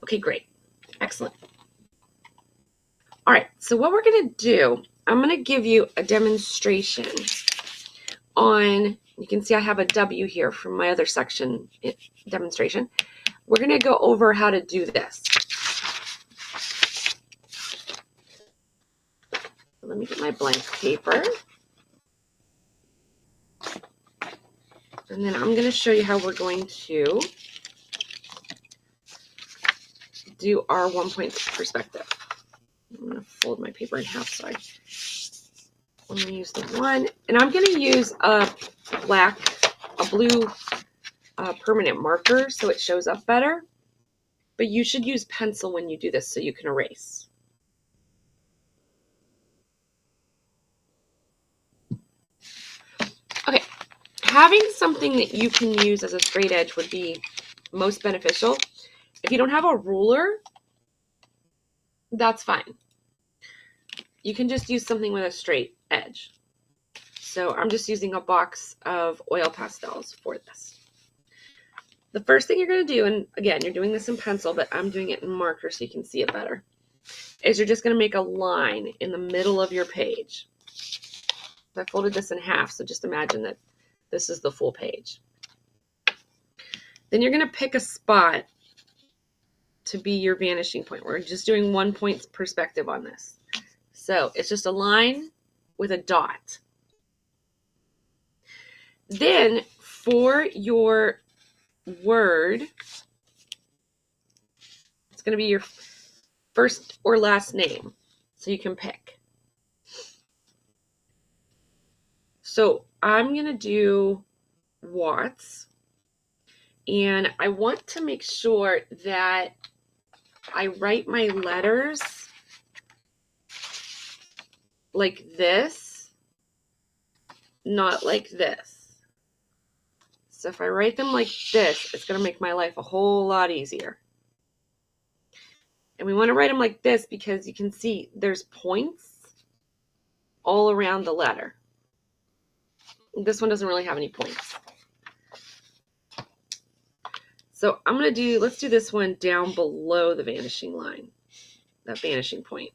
Okay, great. Excellent. All right, so what we're going to do, I'm going to give you a demonstration on, you can see I have a W here from my other section demonstration. We're going to go over how to do this. Let me get my blank paper. And then I'm going to show you how we're going to do our 1 point perspective. I'm going to fold my paper in half, so I'm going to use the one. And I'm going to use a blue permanent marker so it shows up better. But you should use pencil when you do this so you can erase. Okay, having something that you can use as a straight edge would be most beneficial. If you don't have a ruler, that's fine. You can just use something with a straight edge. So I'm just using a box of oil pastels for this. The first thing you're going to do, and again, you're doing this in pencil, but I'm doing it in marker so you can see it better, is you're just going to make a line in the middle of your page. I folded this in half, so just imagine that this is the full page. Then you're going to pick a spot to be your vanishing point. We're just doing 1 point perspective on this. So it's just a line with a dot. Then for your word, it's going to be your first or last name, so you can pick. So I'm going to do Watts, and I want to make sure that I write my letters like this, not like this. So if I write them like this, it's going to make my life a whole lot easier. And we want to write them like this because you can see there's points all around the letter. This one doesn't really have any points. So I'm going to do, let's do this one down below the vanishing line, that vanishing point,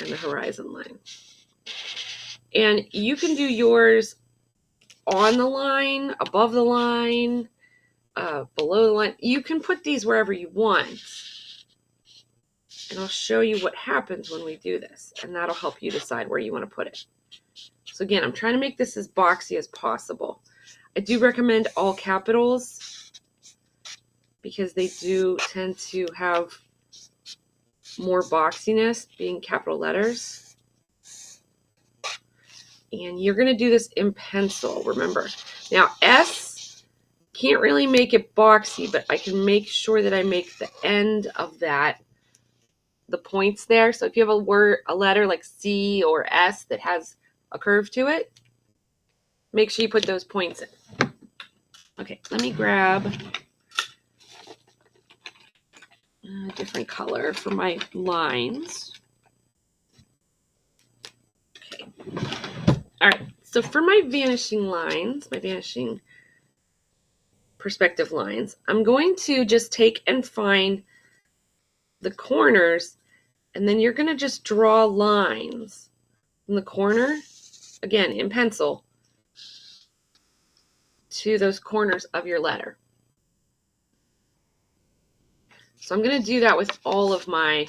and the horizon line. And you can do yours on the line, above the line, below the line. You can put these wherever you want. And I'll show you what happens when we do this, and that'll help you decide where you want to put it. So again, I'm trying to make this as boxy as possible. I do recommend all capitals because they do tend to have more boxiness being capital letters. And you're going to do this in pencil, remember. Now, S, can't really make it boxy, but I can make sure that I make the end of that, the points there. So if you have a letter like C or S that has a curve to it, make sure you put those points in. Okay, let me grab a different color for my lines. Okay. All right, so for my vanishing lines, my vanishing perspective lines, I'm going to just take and find the corners, and then you're going to just draw lines in the corner, again in pencil, to those corners of your letter. So I'm going to do that with all of my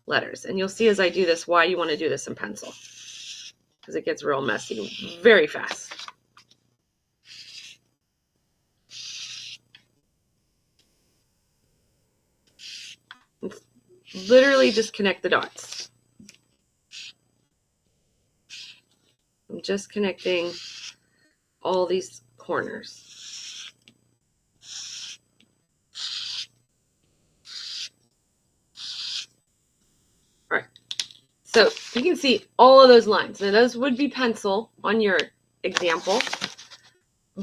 letters, and you'll see as I do this why you want to do this in pencil, because it gets real messy very fast. It's literally just connect the dots. I'm just connecting all these corners. All right, so you can see all of those lines. Now those would be pencil on your example,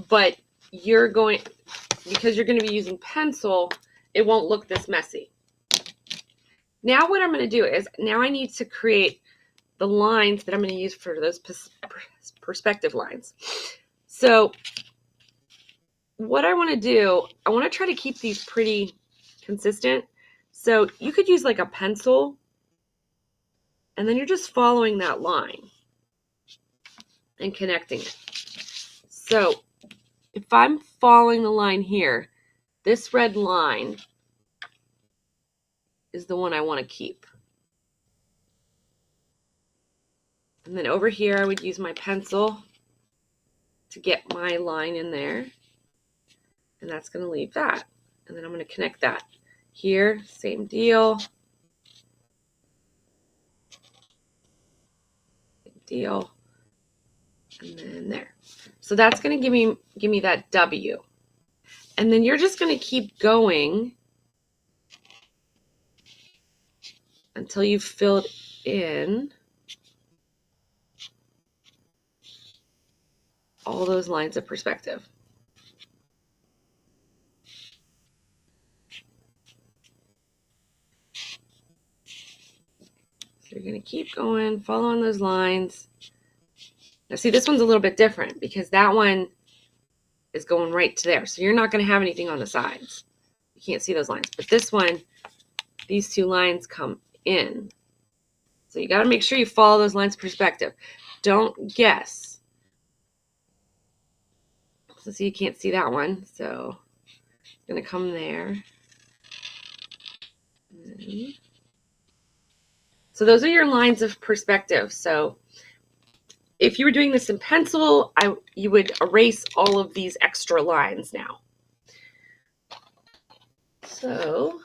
but you're going, because you're going to be using pencil, it won't look this messy. Now what I'm going to do is, now I need to create the lines that I'm going to use for those perspective lines. So what I want to do, I want to try to keep these pretty consistent. So you could use like a pencil, and then you're just following that line and connecting it. So if I'm following the line here, this red line is the one I want to keep. And then over here, I would use my pencil to get my line in there. And that's going to leave that. And then I'm going to connect that. Here, same deal. Same deal. And then there. So that's going to give me that W. And then you're just going to keep going until you've filled in all those lines of perspective. So you're going to keep going, following those lines. Now see, this one's a little bit different because that one is going right to there. So you're not going to have anything on the sides. You can't see those lines. But this one, these two lines come in. So you got to make sure you follow those lines of perspective. Don't guess. So see, you can't see that one. So it's going to come there. So those are your lines of perspective. So if you were doing this in pencil, you would erase all of these extra lines now. So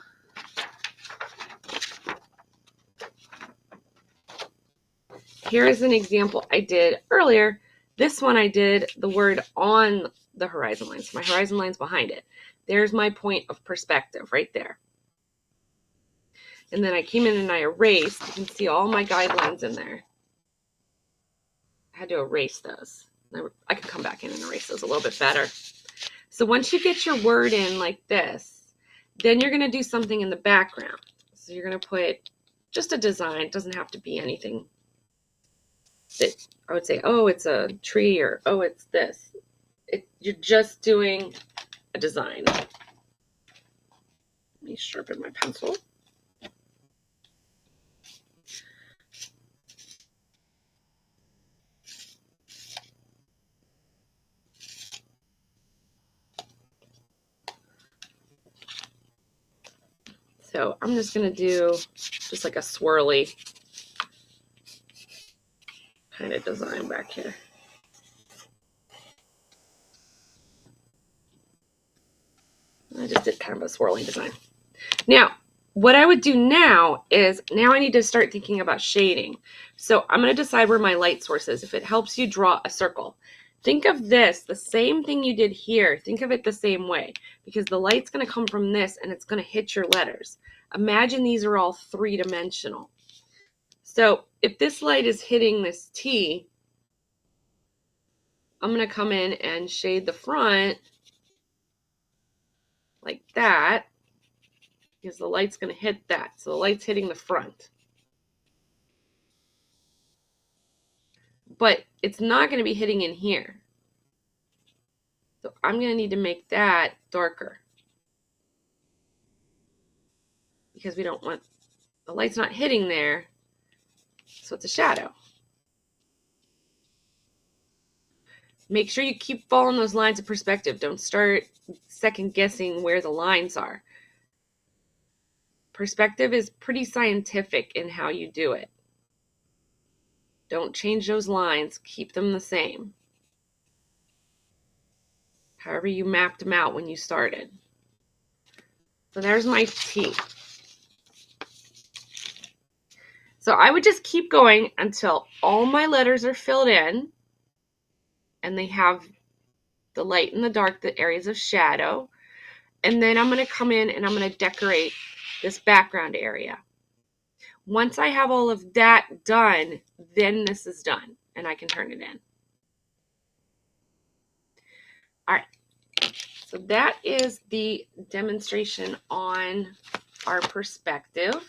here is an example I did earlier. This one I did the word on the horizon line. So my horizon line's behind it. There's my point of perspective right there. And then I came in and I erased. You can see all my guidelines in there. I had to erase those. I could come back in and erase those a little bit better. So once you get your word in like this, then you're going to do something in the background. So you're going to put just a design. It doesn't have to be anything that I would say, oh, it's a tree, or oh, it's this. You're just doing a design. Let me sharpen my pencil. So I'm just going to do just like a swirly kind of design back here. I just did kind of a swirly design. Now, what I would do now is, now I need to start thinking about shading. So I'm going to decide where my light source is. If it helps you draw a circle, think of this, the same thing you did here. Think of it the same way, because the light's going to come from this and it's going to hit your letters. Imagine these are all three-dimensional. So if this light is hitting this T, I'm going to come in and shade the front like that, because the light's going to hit that. So the light's hitting the front. But it's not going to be hitting in here. So I'm going to need to make that darker, because we don't want, the light's not hitting there, so it's a shadow. Make sure you keep following those lines of perspective. Don't start second guessing where the lines are. Perspective is pretty scientific in how you do it. Don't change those lines. Keep them the same. However you mapped them out when you started. So there's my T. So I would just keep going until all my letters are filled in and they have the light and the dark, the areas of shadow. And then I'm going to come in and I'm going to decorate this background area. Once I have all of that done, then this is done and I can turn it in. All right. So that is the demonstration on our perspective.